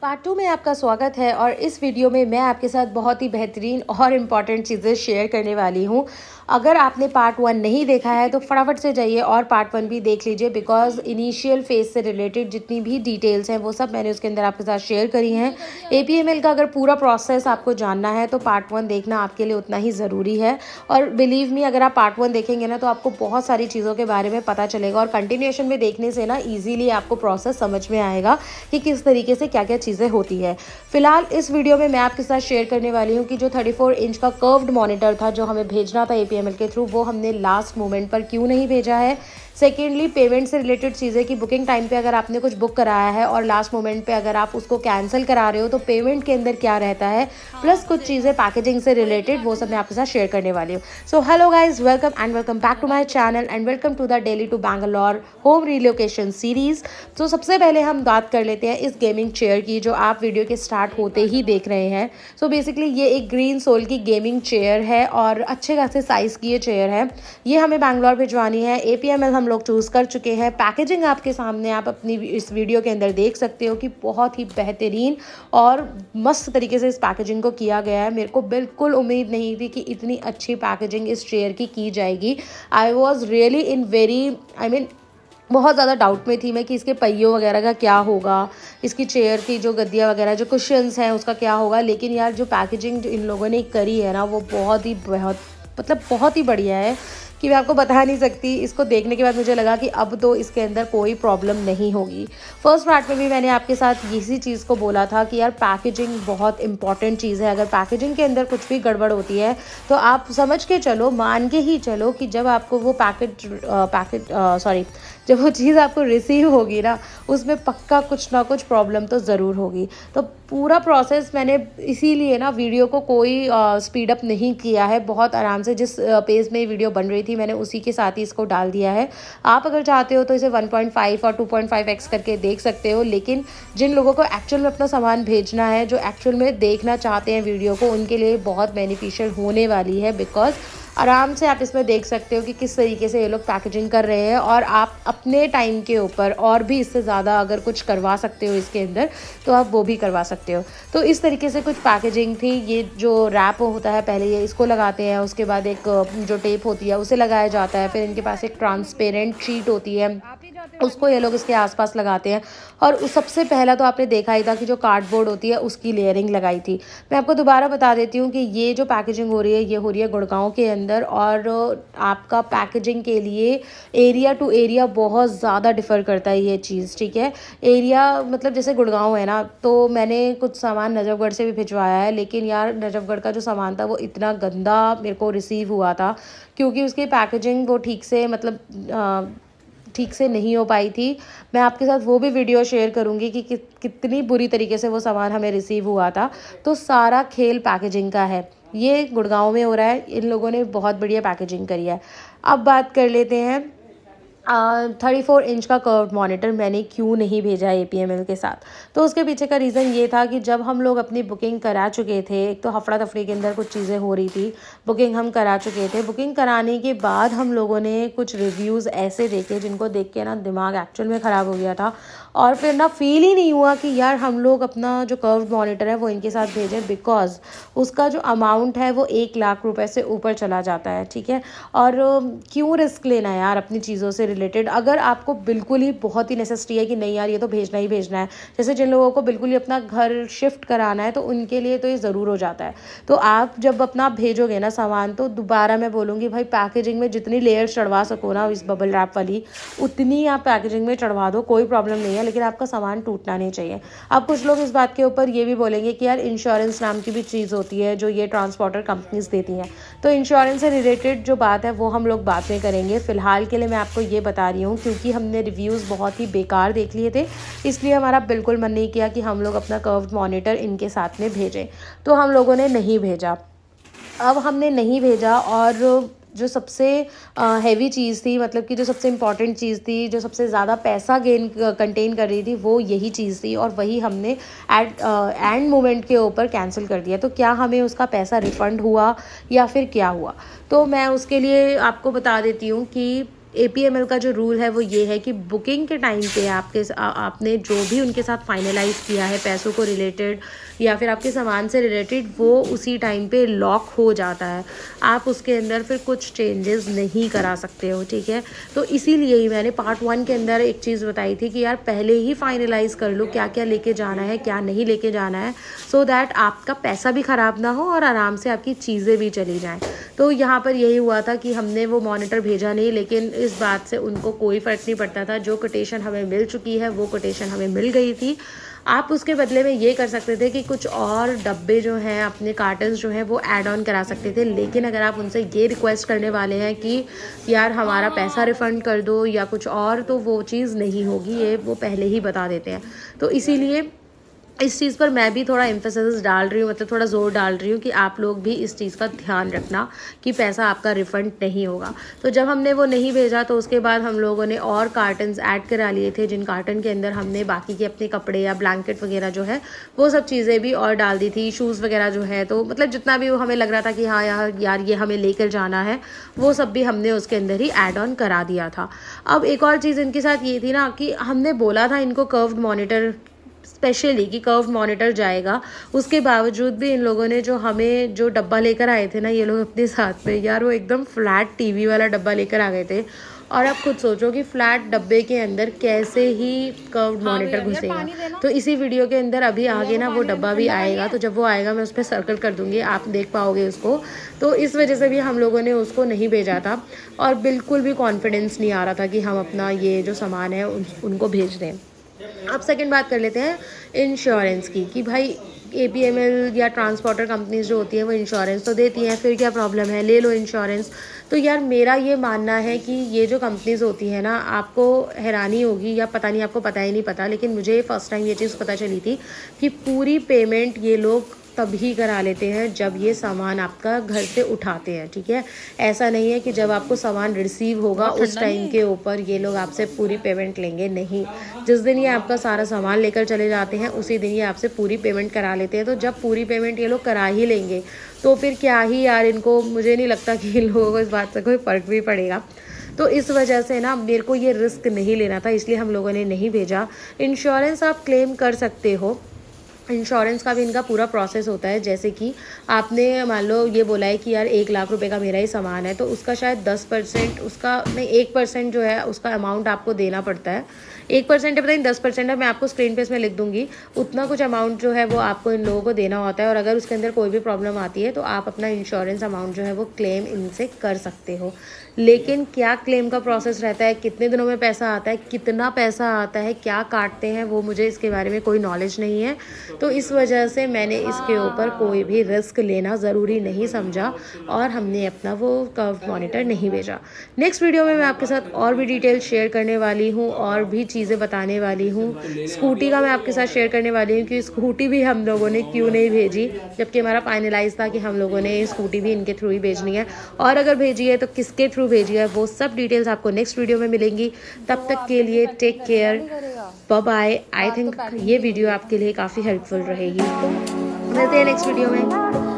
Part 2 में आपका स्वागत है और इस वीडियो में मैं आपके साथ बहुत ही बेहतरीन और इम्पॉर्टेंट चीज़ें शेयर करने वाली हूँ। अगर आपने पार्ट 1 नहीं देखा है तो फटाफट से जाइए और पार्ट 1 भी देख लीजिए, बिकॉज इनिशियल फेज से रिलेटेड जितनी भी डिटेल्स हैं वो सब मैंने उसके अंदर आपके साथ शेयर करी हैं। APML का अगर पूरा प्रोसेस आपको जानना है तो पार्ट 1 देखना आपके लिए उतना ही ज़रूरी है। और बिलीव मी, अगर आप पार्ट 1 देखेंगे ना तो आपको बहुत सारी चीज़ों के बारे में पता चलेगा और कंटिन्यूएशन में देखने से ना ईजिली आपको प्रोसेस समझ में आएगा कि किस तरीके से क्या क्या चीज़ें होती है। फिलहाल इस वीडियो में मैं आपके साथ शेयर करने वाली हूँ कि जो 34 इंच का कर्व्ड मॉनिटर था जो हमें भेजना था APML के थ्रू, वो हमने लास्ट मोमेंट पर क्यों नहीं भेजा है। सेकेंडली, पेमेंट से रिलेटेड चीज़ें कि बुकिंग टाइम पे अगर आपने कुछ बुक कराया है और लास्ट मोमेंट पे अगर आप उसको कैंसिल करा रहे हो तो पेमेंट के अंदर क्या रहता है, प्लस कुछ चीज़ें पैकेजिंग से रिलेटेड, वो सब मैं आपके साथ शेयर करने वाली हूँ। So hello guys, welcome back to my channel and welcome to the Delhi to Bangalore home relocation series. तो सबसे पहले हम बात कर लेते हैं इस गेमिंग चेयर की जो आप वीडियो के स्टार्ट होते ही देख रहे हैं। सो बेसिकली ये एक ग्रीन सोल की गेमिंग चेयर है और अच्छे खासे साइज़ की ये चेयर है। ये हमें बैंगलोर भिजवानी है। APML हम लोग चूज़ कर चुके हैं। पैकेजिंग आपके सामने आप अपनी इस वीडियो के अंदर देख सकते हो कि बहुत ही बेहतरीन और मस्त तरीके से इस पैकेजिंग को किया गया है। मेरे को बिल्कुल उम्मीद नहीं थी कि इतनी अच्छी पैकेजिंग इस चेयर की जाएगी। I was really in very बहुत ज़्यादा डाउट में थी मैं कि इसके पहियों वगैरह का क्या होगा, इसकी चेयर की जो गद्दियाँ वगैरह जो कुशन्स हैं उसका क्या होगा। लेकिन यार जो पैकेजिंग जो इन लोगों ने करी है ना वो बहुत ही बढ़िया है कि मैं आपको बता नहीं सकती। इसको देखने के बाद मुझे लगा कि अब तो इसके अंदर कोई प्रॉब्लम नहीं होगी। फर्स्ट पार्ट में भी मैंने आपके साथ इसी चीज़ को बोला था कि यार पैकेजिंग बहुत इंपॉर्टेंट चीज़ है। अगर पैकेजिंग के अंदर कुछ भी गड़बड़ होती है तो आप समझ के चलो, मान के ही चलो कि जब आपको वो जब वो चीज़ आपको रिसीव होगी ना उसमें पक्का कुछ ना कुछ प्रॉब्लम तो ज़रूर होगी। तो पूरा प्रोसेस मैंने इसीलिए ना वीडियो को कोई स्पीड अप नहीं किया है। बहुत आराम से जिस पेज में वीडियो बन रही थी मैंने उसी के साथ ही इसको डाल दिया है। आप अगर चाहते हो तो इसे 1.5 और 2.5x करके देख सकते हो। लेकिन जिन लोगों को एक्चुअल में अपना सामान भेजना है, जो एक्चुअल में देखना चाहते हैं वीडियो को, उनके लिए बहुत बेनिफिशियल होने वाली है। बिकॉज आराम से आप इसमें देख सकते हो कि किस तरीके से ये लोग पैकेजिंग कर रहे हैं और आप अपने टाइम के ऊपर और भी इससे ज़्यादा अगर कुछ करवा सकते हो इसके अंदर तो आप वो भी करवा सकते हो। तो इस तरीके से कुछ पैकेजिंग थी। ये जो रैप होता है पहले ये इसको लगाते हैं, उसके बाद एक जो टेप होती है उसे लगाया जाता है, फिर इनके पास एक ट्रांसपेरेंट शीट होती है उसको ये लोग इसके आसपास लगाते हैं। और उस सबसे पहला तो आपने देखा ही था कि जो कार्डबोर्ड होती है उसकी लेयरिंग लगाई थी। मैं आपको दोबारा बता देती हूँ कि ये जो पैकेजिंग हो रही है ये हो रही है गुड़गांव के अंदर। और आपका पैकेजिंग के लिए एरिया टू एरिया बहुत ज़्यादा डिफ़र करता है ये चीज़, ठीक है। एरिया मतलब जैसे गुड़गांव है ना, तो मैंने कुछ सामान नजफगढ़ से भी भिजवाया है। लेकिन यार नजफगढ़ का जो सामान था वो इतना गंदा मेरे को रिसीव हुआ था क्योंकि उसकी पैकेजिंग वो ठीक से नहीं हो पाई थी। मैं आपके साथ वो भी वीडियो शेयर करूंगी कि कितनी बुरी तरीके से वो सामान हमें रिसीव हुआ था। तो सारा खेल पैकेजिंग का है। ये गुड़गांव में हो रहा है, इन लोगों ने बहुत बढ़िया पैकेजिंग करी है। अब बात कर लेते हैं 34 इंच का कर्व्ड मॉनिटर मैंने क्यों नहीं भेजा APML के साथ। तो उसके पीछे का रीज़न ये था कि जब हम लोग अपनी बुकिंग करा चुके थे, एक तो हफड़ा तफड़ी के अंदर कुछ चीज़ें हो रही थी, बुकिंग हम करा चुके थे। बुकिंग कराने के बाद हम लोगों ने कुछ रिव्यूज़ ऐसे देखे जिनको देख के ना दिमाग एक्चुअल में ख़राब हो गया था। और फिर ना फील ही नहीं हुआ कि यार हम लोग अपना जो कर्व्ड मॉनिटर है वो इनके साथ भेजें, बिकॉज उसका जो अमाउंट है वो 1 लाख रुपए से ऊपर चला जाता है, ठीक है। और क्यों रिस्क लेना है यार अपनी चीज़ों से रिलेटेड। अगर आपको बिल्कुल ही बहुत ही नेसेसिटी है कि नहीं यार ये तो भेजना ही भेजना है, जैसे जिन लोगों को बिल्कुल ही अपना घर शिफ्ट कराना है तो उनके लिए तो ये ज़रूर हो जाता है। तो आप जब अपना भेजोगे ना सामान तो दोबारा मैं बोलूँगी भाई पैकेजिंग में जितनी लेयर चढ़वा सको ना इस बबल रैप वाली उतनी आप पैकेजिंग में चढ़वा दो, कोई प्रॉब्लम नहीं है। लेकिन आपका सामान टूटना नहीं चाहिए। अब कुछ लोग इस बात के ऊपर ये भी बोलेंगे कि यार इंश्योरेंस नाम की भी चीज़ होती है जो ये ट्रांसपोर्टर कंपनीज देती हैं। तो इंश्योरेंस से रिलेटेड जो बात है वो हम लोग बाद में करेंगे। फ़िलहाल के लिए मैं आपको ये बता रही हूँ क्योंकि हमने रिव्यूज़ बहुत ही बेकार देख लिए थे, इसलिए हमारा बिल्कुल मन नहीं किया कि हम लोग अपना कर्व्ड मॉनिटर इनके साथ में भेजें। तो हम लोगों ने नहीं भेजा। अब हमने नहीं भेजा और जो सबसे हैवी चीज़ थी, मतलब कि जो सबसे इम्पॉर्टेंट चीज़ थी, जो सबसे ज़्यादा पैसा कंटेन कर रही थी वो यही चीज़ थी और वही हमने एंड मोमेंट के ऊपर कैंसिल कर दिया। तो क्या हमें उसका पैसा रिफ़ंड हुआ या फिर क्या हुआ, तो मैं उसके लिए आपको बता देती हूँ कि APML का जो रूल है वो ये है कि बुकिंग के टाइम पे आपने जो भी उनके साथ फाइनलाइज किया है पैसों को रिलेटेड या फिर आपके सामान से रिलेटेड, वो उसी टाइम पे लॉक हो जाता है। आप उसके अंदर फिर कुछ चेंजेस नहीं करा सकते हो, ठीक है। तो इसीलिए ही मैंने पार्ट 1 के अंदर एक चीज़ बताई थी कि यार पहले ही फाइनलाइज कर लो क्या क्या लेके जाना है, क्या नहीं लेके जाना है, सो दैट आपका पैसा भी ख़राब ना हो और आराम से आपकी चीज़ें भी चली जाएँ। तो यहाँ पर यही हुआ था कि हमने वो मॉनिटर भेजा नहीं, लेकिन इस बात से उनको कोई फ़र्क नहीं पड़ता था। जो कोटेशन हमें मिल चुकी है वो कोटेशन हमें मिल गई थी। आप उसके बदले में ये कर सकते थे कि कुछ और डब्बे जो हैं, अपने कार्टन्स जो हैं वो ऐड ऑन करा सकते थे। लेकिन अगर आप उनसे ये रिक्वेस्ट करने वाले हैं कि यार हमारा पैसा रिफ़ंड कर दो या कुछ और, तो वो चीज़ नहीं होगी, ये वो पहले ही बता देते हैं। तो इसीलिए इस चीज़ पर मैं भी थोड़ा एम्फेसिस डाल रही हूँ, मतलब थोड़ा ज़ोर डाल रही हूँ कि आप लोग भी इस चीज़ का ध्यान रखना कि पैसा आपका रिफ़ंड नहीं होगा। तो जब हमने वो नहीं भेजा तो उसके बाद हम लोगों ने और कार्टन्स ऐड करा लिए थे, जिन कार्टन के अंदर हमने बाकी के अपने कपड़े या ब्लैंकेट वगैरह जो है वो सब चीज़ें भी और डाल दी थी, शूज़ वगैरह जो है। तो मतलब जितना भी वो हमें लग रहा था कि हाँ यार ये हमें लेकर जाना है, वो सब भी हमने उसके अंदर ही ऐड ऑन करा दिया था। अब एक और चीज़ इनके साथ ये थी ना कि हमने बोला था इनको कर्व्ड मॉनिटर स्पेशली कि कर्व मॉनिटर जाएगा, उसके बावजूद भी इन लोगों ने जो डब्बा लेकर आए थे ना ये लोग अपने साथ में, यार वो एकदम फ्लैट टीवी वाला डब्बा लेकर आ गए थे। और आप खुद सोचो कि फ्लैट डब्बे के अंदर कैसे ही कर्व्ड मॉनिटर घुसेगा। तो इसी वीडियो के अंदर अभी आगे ना वो डब्बा भी आएगा, तो जब वो आएगा मैं उस पर सर्कल कर दूंगी, आप देख पाओगे उसको। तो इस वजह से भी हम लोगों ने उसको नहीं भेजा था और बिल्कुल भी कॉन्फिडेंस नहीं आ रहा था कि हम अपना ये जो सामान है उनको भेज दें। अब सेकंड बात कर लेते हैं इंश्योरेंस की, कि भाई APML या ट्रांसपोर्टर कंपनीज जो होती हैं वो इंश्योरेंस तो देती हैं, फिर क्या प्रॉब्लम है, ले लो इंश्योरेंस। तो यार मेरा ये मानना है कि ये जो कंपनीज होती हैं ना, आपको हैरानी होगी या पता नहीं, आपको पता ही नहीं पता, लेकिन मुझे फ़र्स्ट टाइम ये चीज़ पता चली थी कि पूरी पेमेंट ये लोग तभी करा लेते हैं जब ये सामान आपका घर से उठाते हैं, ठीक है। ऐसा नहीं है कि जब आपको सामान रिसीव होगा उस टाइम के ऊपर ये लोग आपसे पूरी पेमेंट लेंगे, नहीं। जिस दिन ये आपका सारा सामान लेकर चले जाते हैं उसी दिन ये आपसे पूरी पेमेंट करा लेते हैं। तो जब पूरी पेमेंट ये लोग करा ही लेंगे तो फिर क्या ही यार, इनको मुझे नहीं लगता कि इन लोगों को इस बात से कोई फ़र्क भी पड़ेगा। तो इस वजह से ना मेरे को ये रिस्क नहीं लेना था, इसलिए हम लोगों ने नहीं भेजा। इंश्योरेंस आप क्लेम कर सकते हो, इंश्योरेंस का भी इनका पूरा प्रोसेस होता है। जैसे कि आपने मान लो ये बोला है कि यार 1 लाख रुपए का मेरा ही सामान है, तो उसका शायद 10% उसका नहीं 1% जो है उसका अमाउंट आपको देना पड़ता है। 1% है पता नहीं 10% है, मैं आपको स्क्रीन पे इसमें लिख दूंगी। उतना कुछ अमाउंट जो है वो आपको इन लोगों को देना होता है, और अगर उसके अंदर कोई भी प्रॉब्लम आती है तो आप अपना इंश्योरेंस अमाउंट जो है वो क्लेम इनसे कर सकते हो। लेकिन क्या क्लेम का प्रोसेस रहता है, कितने दिनों में पैसा आता है, कितना पैसा आता है, क्या काटते हैं, वो मुझे इसके बारे में कोई नॉलेज नहीं है। तो इस वजह से मैंने इसके ऊपर कोई भी रिस्क लेना ज़रूरी नहीं समझा और हमने अपना वो कर्व मॉनिटर नहीं भेजा। नेक्स्ट वीडियो में मैं आपके साथ और भी डिटेल शेयर करने वाली हूँ और भी चीज़ें बताने वाली हूँ। स्कूटी का मैं आपके साथ शेयर करने वाली हूँ कि स्कूटी भी हम लोगों ने क्यों नहीं भेजी, जबकि हमारा फाइनलाइज था कि हम लोगों ने स्कूटी भी इनके थ्रू ही भेजनी है, और अगर भेजी है तो किसके थ्रू भेजी है, वो सब डिटेल्स आपको नेक्स्ट वीडियो में मिलेंगी। तब तक के लिए take care, bye bye. I think ये वीडियो आपके लिए काफ़ी हेल्पफुल रहेगी। तो मिलते हैं नेक्स्ट वीडियो में।